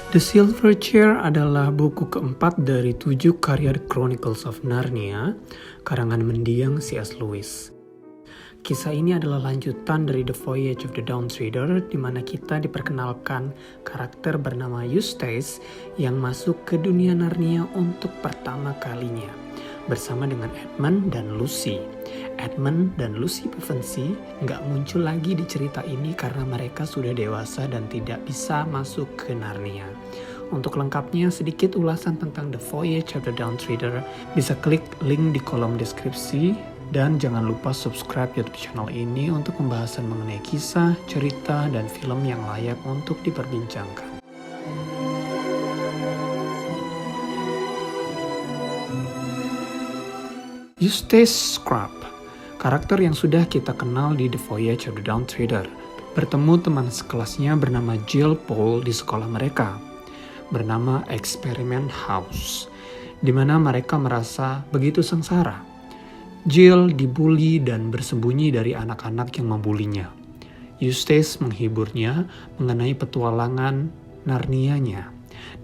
The Silver Chair adalah buku keempat dari 7 karya The Chronicles of Narnia, karangan mendiang C.S. Lewis. Kisah ini adalah lanjutan dari The Voyage of the Dawn Treader, di mana kita diperkenalkan karakter bernama Eustace yang masuk ke dunia Narnia untuk pertama kalinya, bersama dengan Edmund dan Lucy. Edmund dan Lucy Pevensie nggak muncul lagi di cerita ini karena mereka sudah dewasa dan tidak bisa masuk ke Narnia. Untuk lengkapnya, sedikit ulasan tentang The Voyage of the Dawn Treader bisa klik link di kolom deskripsi. Dan jangan lupa subscribe YouTube channel ini untuk pembahasan mengenai kisah, cerita, dan film yang layak untuk diperbincangkan. Eustace Scrubb, karakter yang sudah kita kenal di The Voyage of the Dawn Treader, bertemu teman sekelasnya bernama Jill Pole di sekolah mereka, bernama Experiment House, di mana mereka merasa begitu sengsara. Jill dibully dan bersembunyi dari anak-anak yang membulinya. Eustace menghiburnya mengenai petualangan Narnianya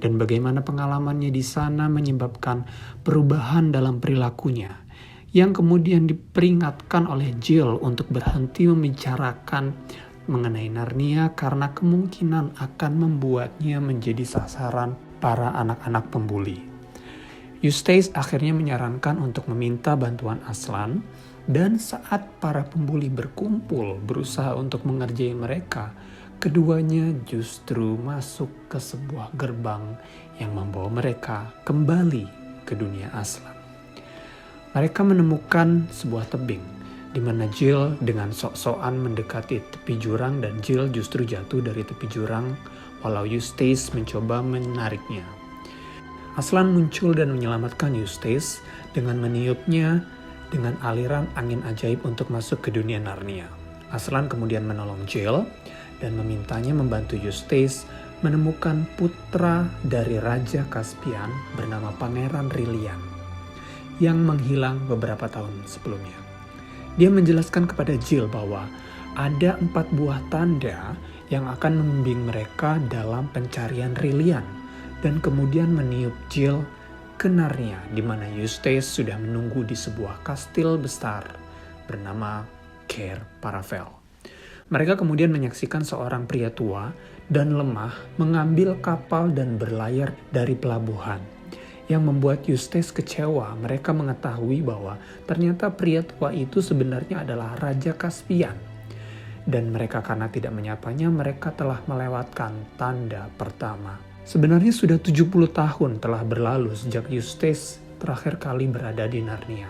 dan bagaimana pengalamannya di sana menyebabkan perubahan dalam perilakunya, yang kemudian diperingatkan oleh Jill untuk berhenti membicarakan mengenai Narnia karena kemungkinan akan membuatnya menjadi sasaran para anak-anak pembuli. Eustace akhirnya menyarankan untuk meminta bantuan Aslan, dan saat para pembuli berkumpul berusaha untuk mengerjai mereka, keduanya justru masuk ke sebuah gerbang yang membawa mereka kembali ke dunia Aslan. Mereka menemukan sebuah tebing, di mana Jill dengan sok-sokan mendekati tepi jurang dan Jill justru jatuh dari tepi jurang walau Eustace mencoba menariknya. Aslan muncul dan menyelamatkan Eustace dengan meniupnya dengan aliran angin ajaib untuk masuk ke dunia Narnia. Aslan kemudian menolong Jill dan memintanya membantu Eustace menemukan putra dari Raja Caspian bernama Pangeran Rilian yang menghilang beberapa tahun sebelumnya. Dia menjelaskan kepada Jill bahwa ada 4 buah tanda yang akan membimbing mereka dalam pencarian Rilian, dan kemudian meniup Jill ke Narnia, di mana Eustace sudah menunggu di sebuah kastil besar bernama Cair Paravel. Mereka kemudian menyaksikan seorang pria tua dan lemah mengambil kapal dan berlayar dari pelabuhan, yang membuat Eustace kecewa. Mereka mengetahui bahwa ternyata pria tua itu sebenarnya adalah Raja Caspian, dan mereka karena tidak menyapanya, mereka telah melewatkan tanda pertama. Sebenarnya sudah 70 tahun telah berlalu sejak Eustace terakhir kali berada di Narnia.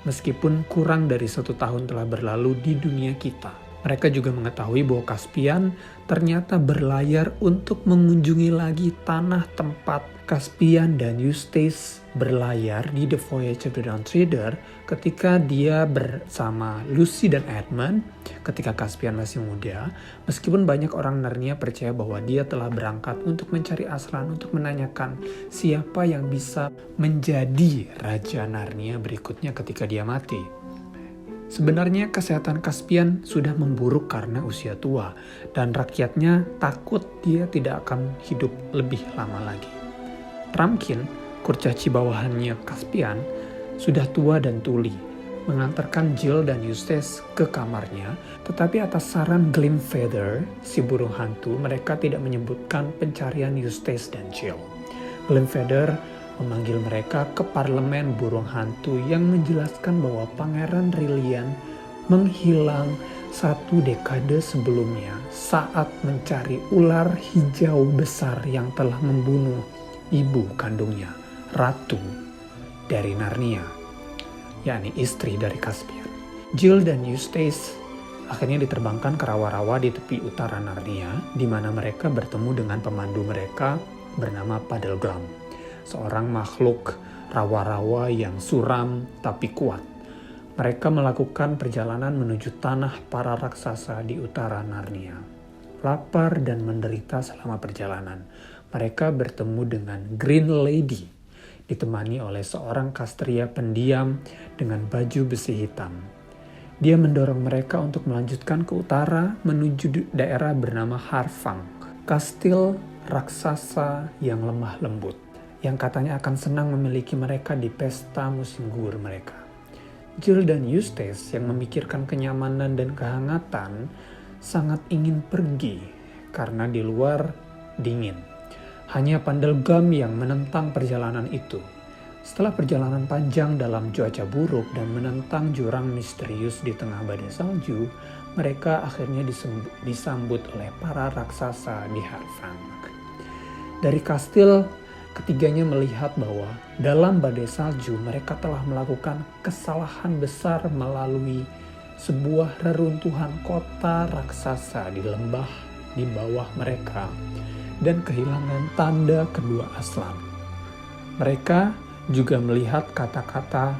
Meskipun kurang dari 1 tahun telah berlalu di dunia kita. Mereka juga mengetahui bahwa Caspian ternyata berlayar untuk mengunjungi lagi tanah tempat Caspian dan Eustace berlayar di The Voyage of the Dawn Treader ketika dia bersama Lucy dan Edmund ketika Caspian masih muda. Meskipun banyak orang Narnia percaya bahwa dia telah berangkat untuk mencari Aslan untuk menanyakan siapa yang bisa menjadi Raja Narnia berikutnya ketika dia mati. Sebenarnya kesehatan Caspian sudah memburuk karena usia tua, dan rakyatnya takut dia tidak akan hidup lebih lama lagi. Trumpkin, kurcaci bawahannya Caspian, sudah tua dan tuli, mengantarkan Jill dan Eustace ke kamarnya, tetapi atas saran Glimfeather, si burung hantu, mereka tidak menyebutkan pencarian Eustace dan Jill. Glimfeather memanggil mereka ke parlemen burung hantu yang menjelaskan bahwa Pangeran Rilian menghilang 1 dekade sebelumnya saat mencari ular hijau besar yang telah membunuh ibu kandungnya, Ratu dari Narnia, yakni istri dari Caspian. Jill dan Eustace akhirnya diterbangkan ke rawa-rawa di tepi utara Narnia, di mana mereka bertemu dengan pemandu mereka bernama Puddleglum, seorang makhluk rawa-rawa yang suram tapi kuat. Mereka melakukan perjalanan menuju tanah para raksasa di utara Narnia. Lapar dan menderita selama perjalanan, mereka bertemu dengan Green Lady, ditemani oleh seorang kastria pendiam dengan baju besi hitam. Dia mendorong mereka untuk melanjutkan ke utara menuju daerah bernama Harfang. Kastil raksasa yang lemah lembut, yang katanya akan senang memiliki mereka di pesta musim gugur mereka. Jill dan Eustace yang memikirkan kenyamanan dan kehangatan sangat ingin pergi karena di luar dingin. Hanya Puddleglum yang menentang perjalanan itu. Setelah perjalanan panjang dalam cuaca buruk dan menentang jurang misterius di tengah badai salju, mereka akhirnya disambut oleh para raksasa di Harfang. Dari kastil, ketiganya melihat bahwa dalam badai salju mereka telah melakukan kesalahan besar melalui sebuah reruntuhan kota raksasa di lembah di bawah mereka dan kehilangan tanda kedua Aslan. Mereka juga melihat kata-kata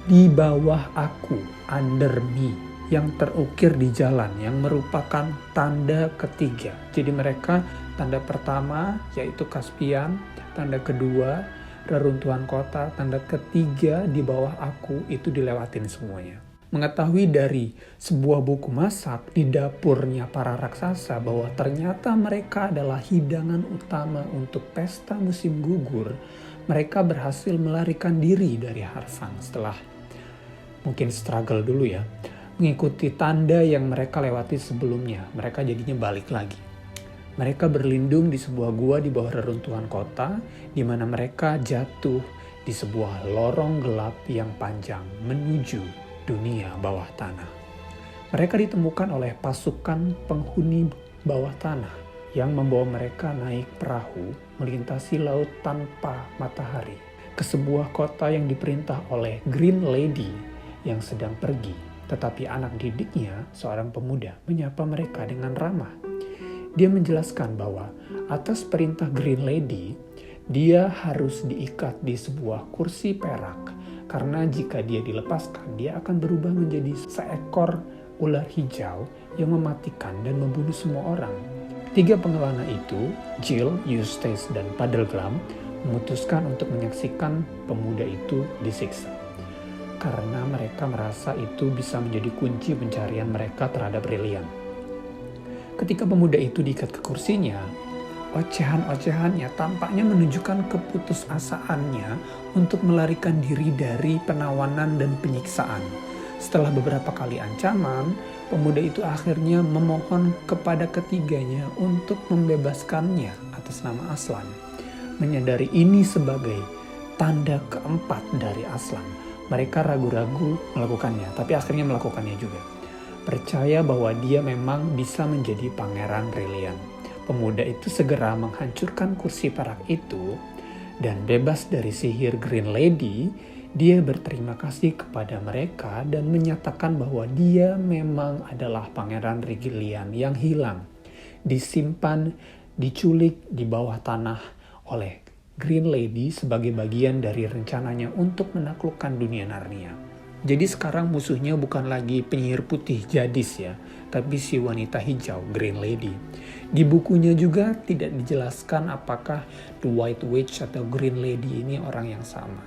"di bawah aku", "under me", yang terukir di jalan yang merupakan tanda ketiga. Jadi mereka tanda pertama yaitu Caspian, tanda kedua reruntuhan kota, tanda ketiga "di bawah aku" itu dilewatin semuanya. Mengetahui dari sebuah buku masak di dapurnya para raksasa bahwa ternyata mereka adalah hidangan utama untuk pesta musim gugur, mereka berhasil melarikan diri dari Harfang setelah mungkin struggle dulu ya, mengikuti tanda yang mereka lewati sebelumnya. Mereka jadinya balik lagi. Mereka berlindung di sebuah gua di bawah reruntuhan kota, di mana mereka jatuh di sebuah lorong gelap yang panjang menuju dunia bawah tanah. Mereka ditemukan oleh pasukan penghuni bawah tanah yang membawa mereka naik perahu melintasi laut tanpa matahari ke sebuah kota yang diperintah oleh Green Lady yang sedang pergi. Tetapi anak didiknya, seorang pemuda, menyapa mereka dengan ramah. Dia menjelaskan bahwa atas perintah Green Lady, dia harus diikat di sebuah kursi perak karena jika dia dilepaskan, dia akan berubah menjadi seekor ular hijau yang mematikan dan membunuh semua orang. Tiga pengelana itu, Jill, Eustace, dan Puddleglum, memutuskan untuk menyaksikan pemuda itu disiksa. Karena mereka merasa itu bisa menjadi kunci pencarian mereka terhadap Rilian. Ketika pemuda itu diikat ke kursinya, ocehan-ocehannya tampaknya menunjukkan keputusasaannya untuk melarikan diri dari penawanan dan penyiksaan. Setelah beberapa kali ancaman, pemuda itu akhirnya memohon kepada ketiganya untuk membebaskannya atas nama Aslan. Menyadari ini sebagai tanda keempat dari Aslan, mereka ragu-ragu melakukannya, tapi akhirnya melakukannya juga. Percaya bahwa dia memang bisa menjadi pangeran Rilian. Pemuda itu segera menghancurkan kursi perak itu dan bebas dari sihir Green Lady. Dia berterima kasih kepada mereka dan menyatakan bahwa dia memang adalah pangeran Rilian yang hilang, disimpan, diculik di bawah tanah oleh Green Lady sebagai bagian dari rencananya untuk menaklukkan dunia Narnia. Jadi sekarang musuhnya bukan lagi penyihir putih Jadis ya, tapi si wanita hijau Green Lady. Di bukunya juga tidak dijelaskan apakah The White Witch atau Green Lady ini orang yang sama.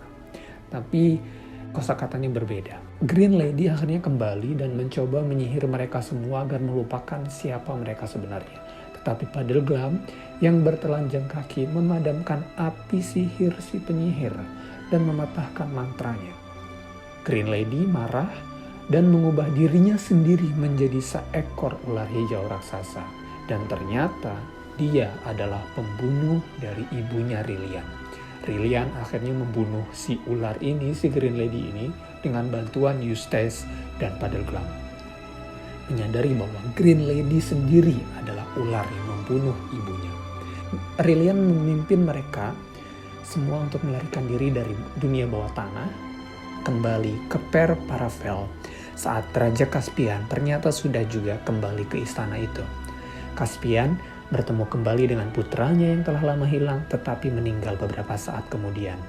Tapi kosakatanya berbeda. Green Lady akhirnya kembali dan mencoba menyihir mereka semua agar melupakan siapa mereka sebenarnya. Tetapi Puddleglum yang bertelanjang kaki memadamkan api sihir si penyihir dan mematahkan mantranya. Green Lady marah dan mengubah dirinya sendiri menjadi seekor ular hijau raksasa. Dan ternyata dia adalah pembunuh dari ibunya Rilian. Rilian akhirnya membunuh si ular ini, si Green Lady ini, dengan bantuan Eustace dan Puddleglum. Menyadari bahwa Green Lady sendiri adalah ular yang membunuh ibunya. Rilian memimpin mereka semua untuk melarikan diri dari dunia bawah tanah, kembali ke Per Paravel saat Raja Caspian ternyata sudah juga kembali ke istana itu. Caspian bertemu kembali dengan putranya yang telah lama hilang tetapi meninggal beberapa saat kemudian.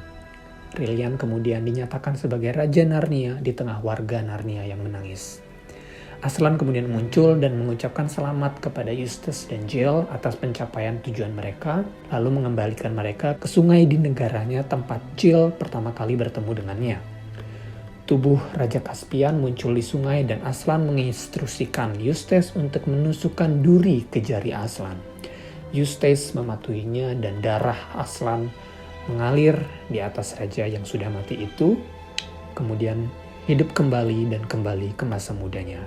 Rilian kemudian dinyatakan sebagai Raja Narnia di tengah warga Narnia yang menangis. Aslan kemudian muncul dan mengucapkan selamat kepada Eustace dan Jill atas pencapaian tujuan mereka, lalu mengembalikan mereka ke sungai di negaranya tempat Jill pertama kali bertemu dengannya. Tubuh Raja Caspian muncul di sungai dan Aslan menginstruksikan Eustace untuk menusukkan duri ke jari Aslan. Eustace mematuhinya dan darah Aslan mengalir di atas raja yang sudah mati itu, kemudian hidup kembali dan kembali ke masa mudanya.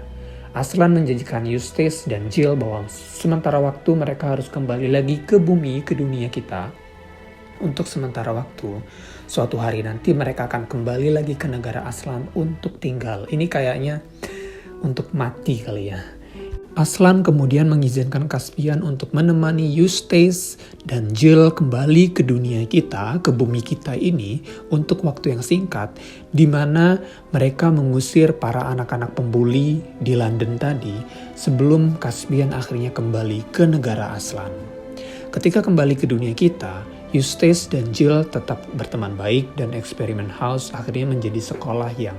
Aslan menjanjikan Eustace dan Jill bahwa sementara waktu mereka harus kembali lagi ke bumi, ke dunia kita. Untuk sementara waktu, suatu hari nanti mereka akan kembali lagi ke negara Aslan untuk tinggal. Ini kayaknya untuk mati kali ya. Aslan kemudian mengizinkan Caspian untuk menemani Eustace dan Jill kembali ke dunia kita, ke bumi kita ini untuk waktu yang singkat, di mana mereka mengusir para anak-anak pembuli di London tadi sebelum Caspian akhirnya kembali ke negara Aslan. Ketika kembali ke dunia kita, Eustace dan Jill tetap berteman baik dan Experiment House akhirnya menjadi sekolah yang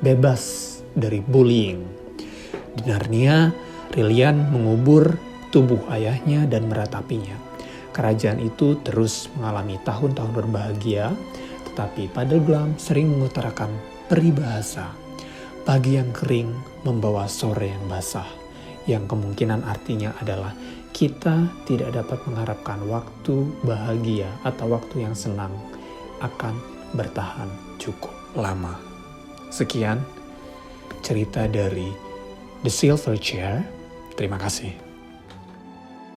bebas dari bullying. Di Narnia, Rilian mengubur tubuh ayahnya dan meratapinya. Kerajaan itu terus mengalami tahun-tahun berbahagia, tetapi Puddleglum sering mengutarakan peribahasa. Pagi yang kering membawa sore yang basah, yang kemungkinan artinya adalah kita tidak dapat mengharapkan waktu bahagia atau waktu yang senang akan bertahan cukup lama. Sekian cerita dari The Silver Chair. Terima kasih.